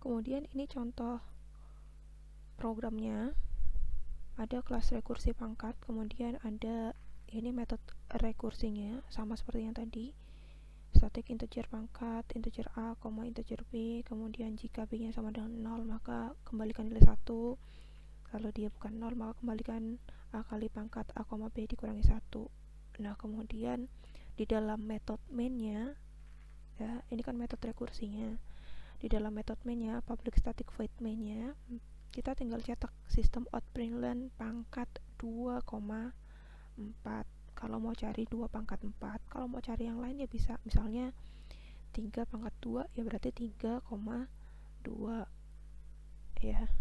Kemudian ini contoh programnya, ada kelas rekursi pangkat, kemudian ada ini metode rekursinya sama seperti yang tadi, static integer pangkat, integer a, integer b, kemudian jika b nya sama dengan 0 maka kembalikan nilai 1, kalau dia bukan 0 maka kembalikan a kali pangkat a, b dikurangi 1. Nah kemudian di dalam metode main-nya, ya ini kan metode rekursinya, di dalam metode main-nya, public static void main-nya, kita tinggal cetak sistem out println pangkat 2,4 kalau mau cari 2 pangkat 4. Kalau mau cari yang lain ya bisa, misalnya 3 pangkat 2 ya berarti 3,2 ya.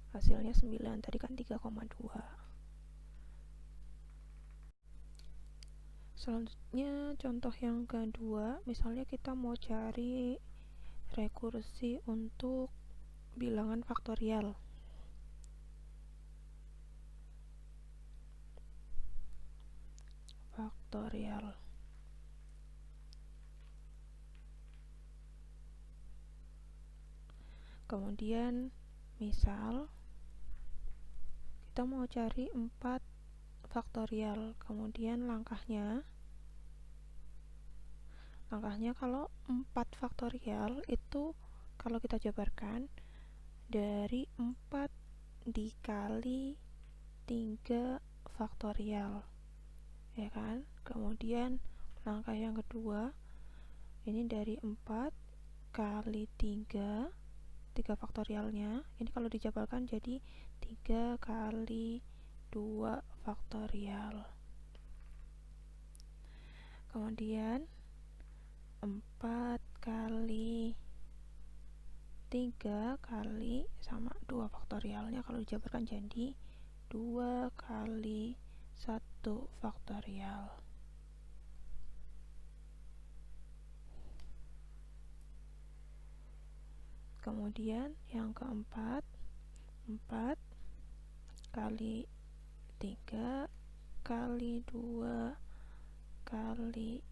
Hasilnya 9, tadi kan 3,2. Selanjutnya contoh yang kedua, misalnya kita mau cari rekursi untuk bilangan faktorial. Kemudian misal kita mau cari 4 faktorial, kemudian langkahnya kalau 4 faktorial itu kalau kita jabarkan dari 4 dikali 3 faktorial, ya kan. Kemudian langkah yang kedua ini dari 4 kali 3 faktorialnya, ini kalau dijabarkan jadi 3 kali 2 faktorial. Kemudian 4 kali 3 kali sama 2 faktorialnya kalau dijabarkan jadi 2 kali 1 faktorial. Kemudian yang keempat, 4 kali 3 kali 2 kali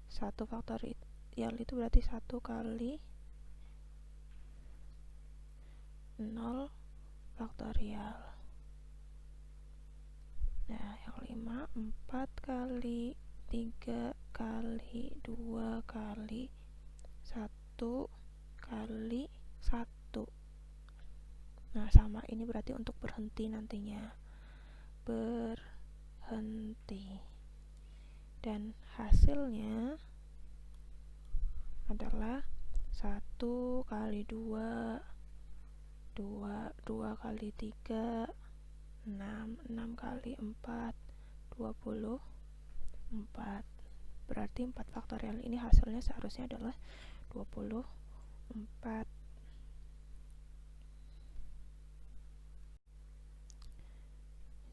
1 faktorial itu berarti 1 kali 0 faktorial. Nah yang kelima, 4 kali 3 kali 2 kali 1 kali 1. Nah sama, ini berarti untuk berhenti nantinya, berhenti, dan hasilnya adalah 1 kali 2 kali 3 6 kali 4 24. Berarti 4 faktorial ini hasilnya seharusnya adalah 24.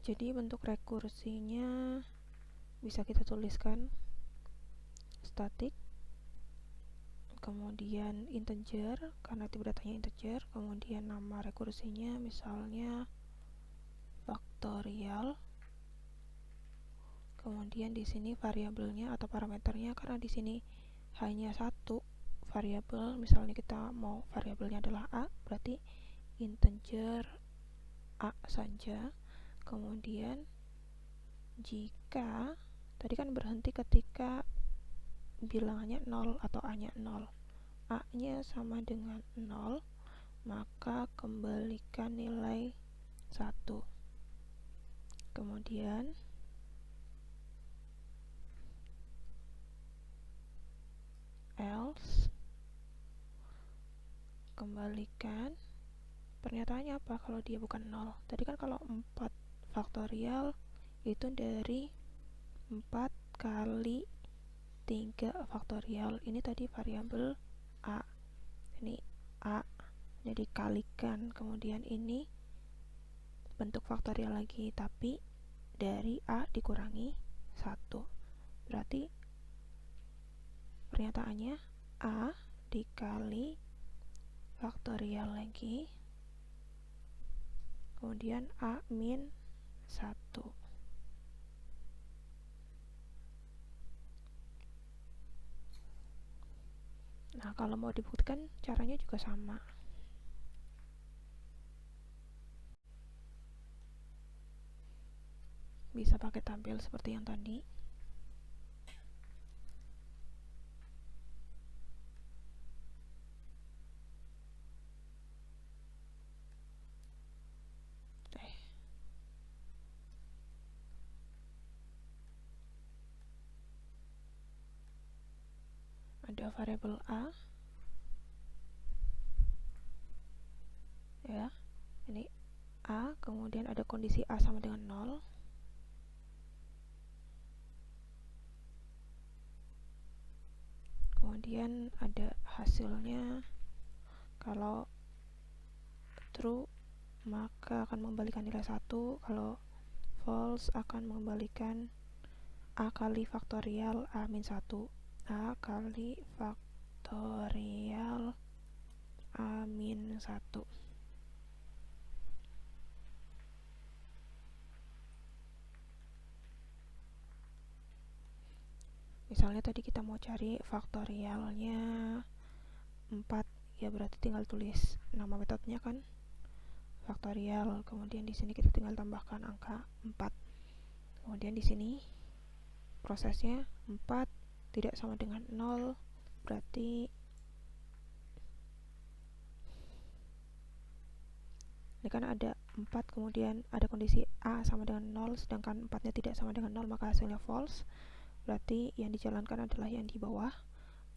Jadi bentuk rekursinya bisa kita tuliskan static, kemudian integer karena tipe datanya integer, kemudian nama rekursinya misalnya faktorial. Kemudian di sini variabelnya atau parameternya, karena di sini hanya satu variabel, misalnya kita mau variabelnya adalah a, berarti integer a saja. Kemudian jika tadi kan berhenti ketika bilangannya 0 atau a nya 0, a nya sama dengan 0, maka kembalikan nilai 1. Kemudian else, kembalikan pernyataannya apa kalau dia bukan 0. Tadi kan kalau 4 faktorial itu dari 4 kali 3 faktorial, ini tadi variabel a, ini a, jadi kalikan, kemudian ini bentuk faktorial lagi tapi dari a dikurangi 1, berarti pernyataannya a dikali faktorial lagi kemudian A min 1. Nah, kalau mau dibuktikan caranya juga sama. Bisa pakai tampil seperti yang tadi. Ada variabel A, ya, ini A, kemudian ada kondisi A sama dengan 0, kemudian ada hasilnya. Kalau true maka akan mengembalikan nilai 1, kalau false akan mengembalikan A kali faktorial A min 1, A kali faktorial A min 1. Misalnya tadi kita mau cari faktorialnya 4, ya berarti tinggal tulis nama metodenya kan faktorial, kemudian di sini kita tinggal tambahkan angka 4. Kemudian di sini prosesnya 4 tidak sama dengan 0, berarti ini kan ada 4, kemudian ada kondisi A sama dengan 0, sedangkan 4 nya tidak sama dengan 0, maka hasilnya false. Berarti yang dijalankan adalah yang di bawah,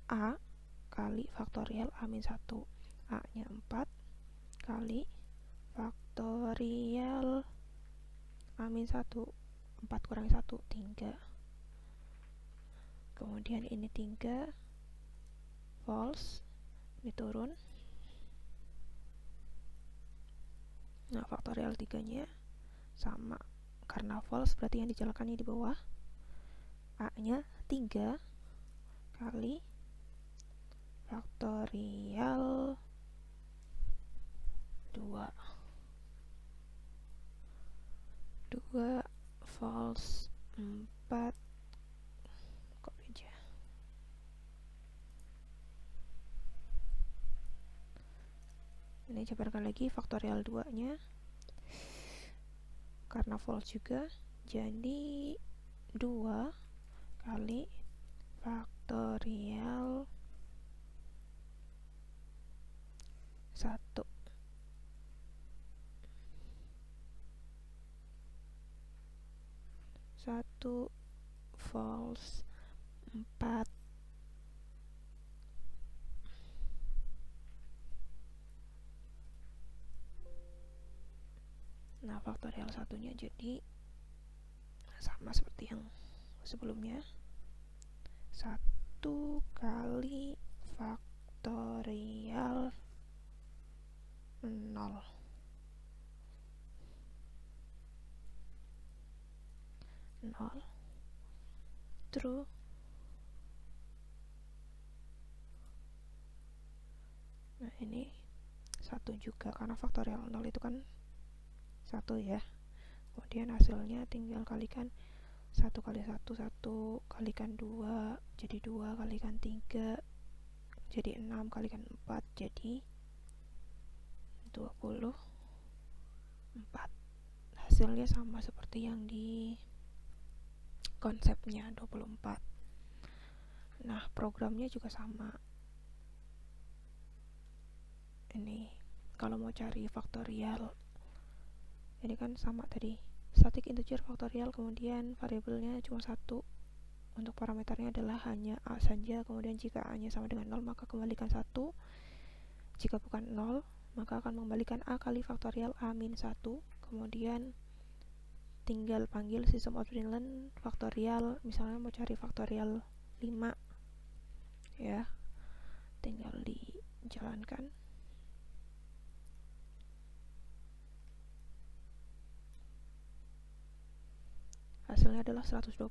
A kali faktorial A min 1. A nya 4 kali faktorial A min 1, 4 kurangi 1, 3. Kemudian ini 3, false, ini turun. Nah, faktorial 3 nya sama, karena false berarti yang dijalankan ini di bawah, A nya 3 kali faktorial 2, false, 4, copy aja. Ini jabarkan lagi faktorial 2 nya, karena false juga, jadi 2 kali faktorial 1. False, 4. Nah, faktorial 1-nya jadi sama seperti yang sebelumnya, 1 kali faktorial 0. True. Nah, ini 1 juga, karena faktorial 0 itu kan 1 ya. Kemudian hasilnya tinggal kalikan 1 kali 1, 1 kalikan 2 jadi 2, kalikan 3 jadi 6, kalikan 4 jadi 24. Hasilnya sama seperti yang di konsepnya 24. Nah, programnya juga sama. Ini kalau mau cari faktorial, ini kan sama tadi, static integer faktorial, kemudian variabelnya cuma 1, untuk parameternya adalah hanya A saja, kemudian jika A nya sama dengan 0 maka kembalikan 1, jika bukan 0 maka akan mengembalikan A kali faktorial A min 1, kemudian tinggal panggil system out println faktorial, misalnya mau cari faktorial 5 ya, tinggal dijalankan. Hasilnya adalah 120.